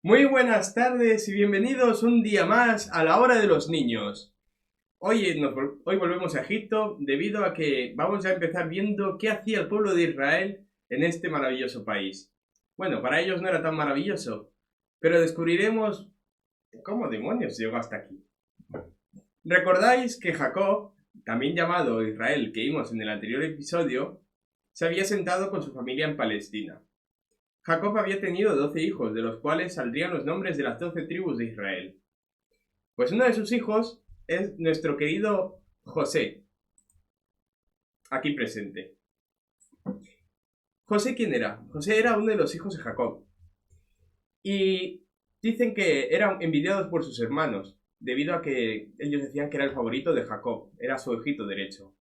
Muy buenas tardes y bienvenidos un día más a la hora de los niños. Hoy volvemos a Egipto debido a que vamos a empezar viendo qué hacía el pueblo de Israel en este maravilloso país. Bueno, para ellos no era tan maravilloso, pero descubriremos cómo demonios llegó hasta aquí. ¿Recordáis que Jacob, también llamado Israel que vimos en el anterior episodio, se había sentado con su familia en Palestina? Jacob había tenido 12 hijos, de los cuales saldrían los nombres de las 12 tribus de Israel. Pues uno de sus hijos es nuestro querido José, aquí presente. ¿José quién era? José era uno de los hijos de Jacob. Y dicen que eran envidiados por sus hermanos, debido a que ellos decían que era el favorito de Jacob, era su hijito derecho.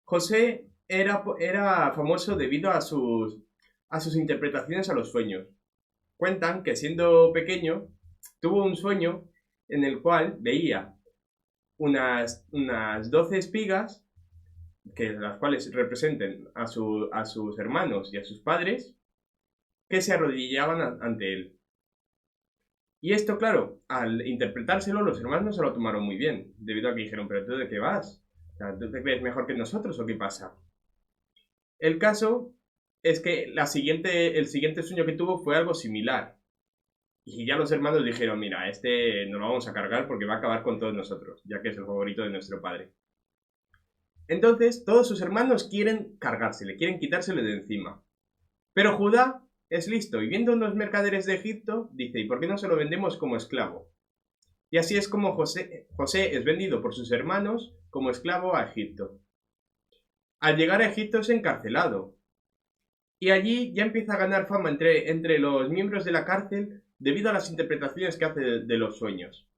José era famoso debido a sus interpretaciones a los sueños. Cuentan que siendo pequeño tuvo un sueño en el cual veía unas 12 espigas, las cuales representen a sus hermanos y a sus padres, que se arrodillaban ante él. Y esto, claro, al interpretárselo, los hermanos no se lo tomaron muy bien, debido a que dijeron, ¿pero tú de qué vas? O sea, ¿tú te crees mejor que nosotros o qué pasa? El caso es que el siguiente sueño que tuvo fue algo similar. Y ya los hermanos dijeron, mira, este no lo vamos a cargar porque va a acabar con todos nosotros, ya que es el favorito de nuestro padre. Entonces, todos sus hermanos quieren cargársele, quieren quitársele de encima. Pero Judá es listo y viendo unos mercaderes de Egipto, dice, ¿y por qué no se lo vendemos como esclavo? Y así es como José es vendido por sus hermanos como esclavo a Egipto. Al llegar a Egipto es encarcelado. Y allí ya empieza a ganar fama entre los miembros de la cárcel debido a las interpretaciones que hace de los sueños.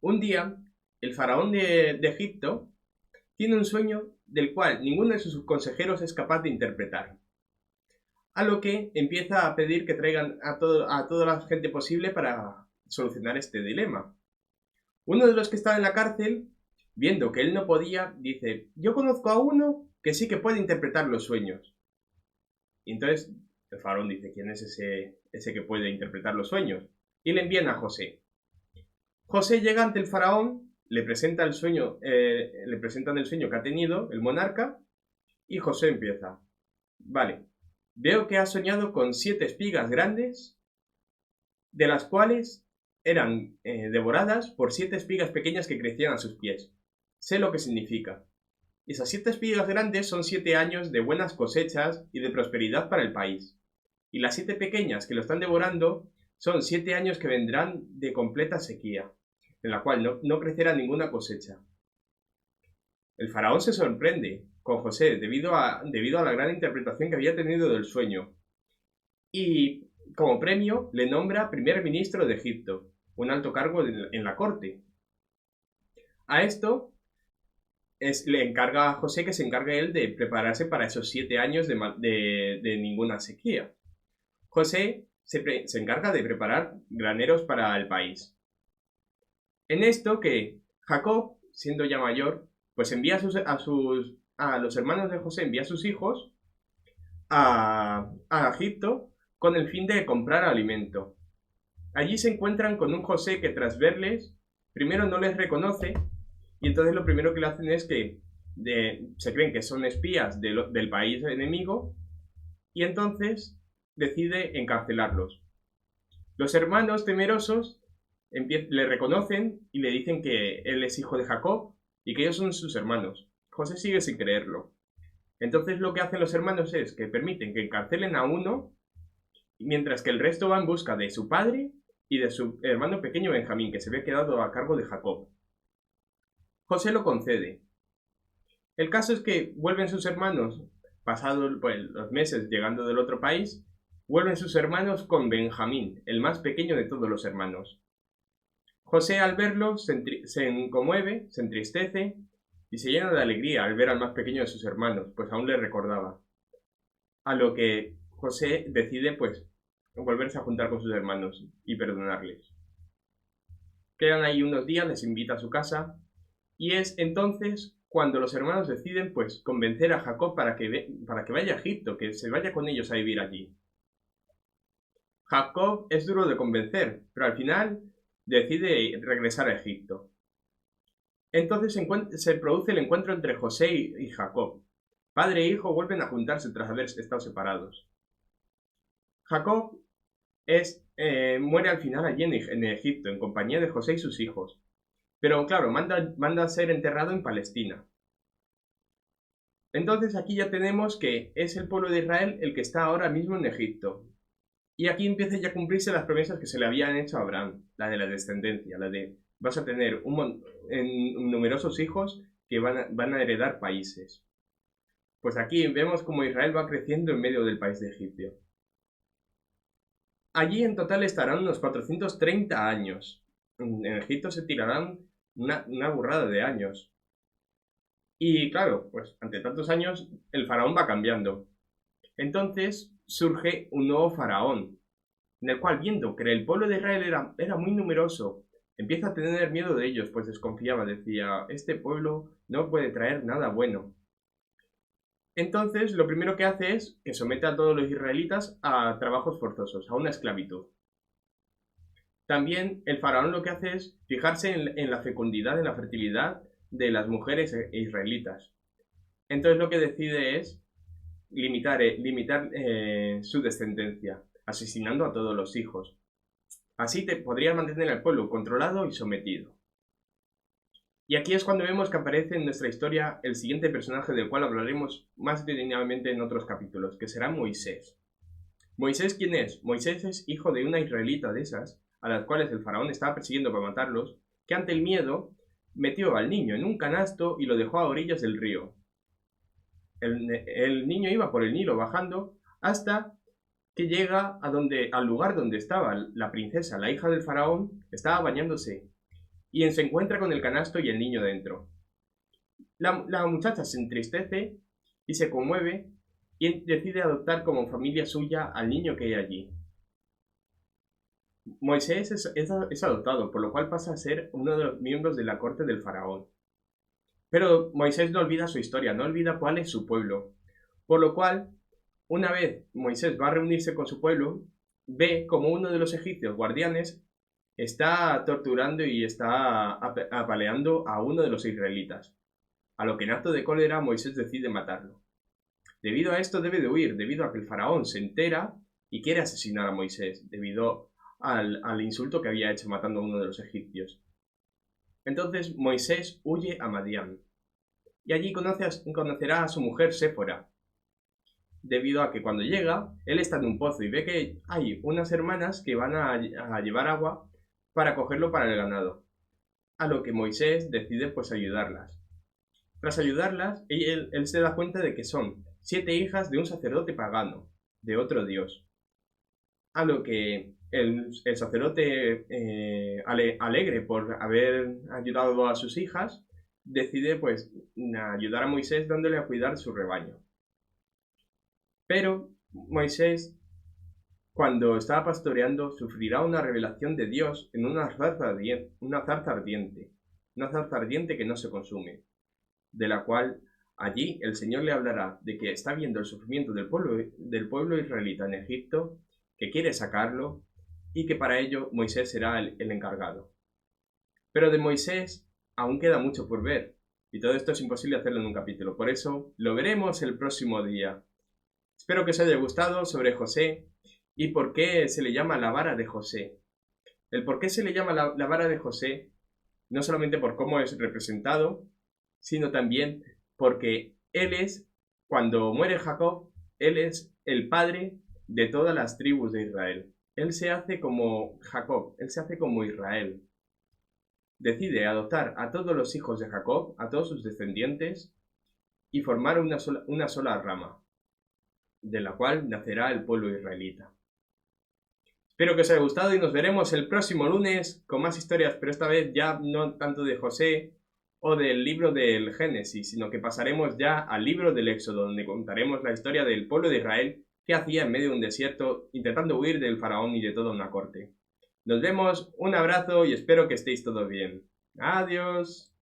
Un día, el faraón de Egipto tiene un sueño del cual ninguno de sus consejeros es capaz de interpretar. A lo que empieza a pedir que traigan a toda la gente posible para solucionar este dilema. Uno de los que estaba en la cárcel, viendo que él no podía, dice, yo conozco a uno que sí que puede interpretar los sueños. Y entonces el faraón dice, ¿quién es ese que puede interpretar los sueños? Y le envían a José. José llega ante el faraón, le presentan el sueño que ha tenido el monarca, y José empieza. Vale, veo que has soñado con 7 espigas grandes, de las cuales eran devoradas por 7 espigas pequeñas que crecían a sus pies. Sé lo que significa. Esas 7 espigas grandes son 7 años de buenas cosechas y de prosperidad para el país. Y las 7 pequeñas que lo están devorando son 7 años que vendrán de completa sequía, en la cual no crecerá ninguna cosecha. El faraón se sorprende con José debido a la gran interpretación que había tenido del sueño. Y como premio le nombra primer ministro de Egipto, un alto cargo en la corte. A esto le encarga a José que se encargue él de prepararse para esos 7 años de ninguna sequía. José se encarga de preparar graneros para el país. En esto que Jacob, siendo ya mayor, pues envía a los hermanos de José, envía a sus hijos a Egipto con el fin de comprar alimento. Allí se encuentran con un José que tras verles, primero no les reconoce y entonces lo primero que le hacen es que se creen que son espías del país enemigo y entonces decide encarcelarlos. Los hermanos temerosos le reconocen y le dicen que él es hijo de Jacob y que ellos son sus hermanos. José sigue sin creerlo. Entonces lo que hacen los hermanos es que permiten que encarcelen a uno, mientras que el resto va en busca de su padre y de su hermano pequeño Benjamín, que se había quedado a cargo de Jacob. José lo concede. El caso es que vuelven sus hermanos, pasados los meses llegando del otro país, vuelven sus hermanos con Benjamín, el más pequeño de todos los hermanos. José al verlo se conmueve, se entristece y se llena de alegría al ver al más pequeño de sus hermanos, pues aún le recordaba. A lo que José decide pues volverse a juntar con sus hermanos y perdonarles. Quedan ahí unos días, les invita a su casa y es entonces cuando los hermanos deciden pues convencer a Jacob para que vaya a Egipto, que se vaya con ellos a vivir allí. Jacob es duro de convencer, pero al final decide regresar a Egipto. Entonces se produce el encuentro entre José y Jacob. Padre e hijo vuelven a juntarse tras haber estado separados. Jacob muere al final allí en Egipto, en compañía de José y sus hijos. Pero claro, manda a ser enterrado en Palestina. Entonces aquí ya tenemos que es el pueblo de Israel el que está ahora mismo en Egipto. Y aquí empiezan ya a cumplirse las promesas que se le habían hecho a Abraham, la de la descendencia, la de vas a tener numerosos hijos que van a heredar países. Pues aquí vemos como Israel va creciendo en medio del país de Egipto. Allí en total estarán unos 430 años. En Egipto se tirarán una burrada de años. Y claro, pues ante tantos años el faraón va cambiando. Entonces surge un nuevo faraón, en el cual viendo que el pueblo de Israel era muy numeroso, empieza a tener miedo de ellos, pues desconfiaba, decía, este pueblo no puede traer nada bueno. Entonces lo primero que hace es que somete a todos los israelitas a trabajos forzosos, a una esclavitud. También el faraón lo que hace es fijarse en la fecundidad, en la fertilidad de las mujeres israelitas. Entonces lo que decide es limitar su descendencia, asesinando a todos los hijos. Así podría mantener al pueblo controlado y sometido. Y aquí es cuando vemos que aparece en nuestra historia el siguiente personaje del cual hablaremos más detenidamente en otros capítulos, que será Moisés. ¿Moisés quién es? Moisés es hijo de una israelita de esas, a las cuales el faraón estaba persiguiendo para matarlos, que ante el miedo metió al niño en un canasto y lo dejó a orillas del río. El niño iba por el Nilo bajando hasta que llega al lugar donde estaba la princesa, la hija del faraón, estaba bañándose y se encuentra con el canasto y el niño dentro. La muchacha se entristece y se conmueve y decide adoptar como familia suya al niño que hay allí. Moisés es adoptado, por lo cual pasa a ser uno de los miembros de la corte del faraón. Pero Moisés no olvida su historia, no olvida cuál es su pueblo. Por lo cual, una vez Moisés va a reunirse con su pueblo, ve como uno de los egipcios guardianes está torturando y está apaleando a uno de los israelitas. A lo que en acto de cólera Moisés decide matarlo. Debido a esto debe de huir, debido a que el faraón se entera y quiere asesinar a Moisés, debido al insulto que había hecho matando a uno de los egipcios. Entonces Moisés huye a Madián y allí conocerá a su mujer Séfora, debido a que cuando llega, él está en un pozo y ve que hay unas hermanas que van a llevar agua para cogerlo para el ganado, a lo que Moisés decide pues ayudarlas. Tras ayudarlas, él se da cuenta de que son 7 hijas de un sacerdote pagano, de otro dios, a lo que el sacerdote, alegre por haber ayudado a sus hijas, decide pues ayudar a Moisés dándole a cuidar su rebaño. Pero Moisés, cuando estaba pastoreando, sufrirá una revelación de Dios en una zarza ardiente que no se consume, de la cual allí el Señor le hablará de que está viendo el sufrimiento del pueblo israelita en Egipto, que quiere sacarlo y que para ello Moisés será el encargado. Pero de Moisés aún queda mucho por ver, y todo esto es imposible hacerlo en un capítulo, por eso lo veremos el próximo día. Espero que os haya gustado sobre José y por qué se le llama la vara de José. El por qué se le llama la vara de José, no solamente por cómo es representado, sino también porque él es, cuando muere Jacob, él es el padre de todas las tribus de Israel. Él se hace como Jacob, él se hace como Israel. Decide adoptar a todos los hijos de Jacob, a todos sus descendientes, y formar una sola rama, de la cual nacerá el pueblo israelita. Espero que os haya gustado y nos veremos el próximo lunes con más historias, pero esta vez ya no tanto de José o del libro del Génesis, sino que pasaremos ya al libro del Éxodo, donde contaremos la historia del pueblo de Israel que hacía en medio de un desierto intentando huir del faraón y de toda una corte. Nos vemos, un abrazo y espero que estéis todos bien. Adiós.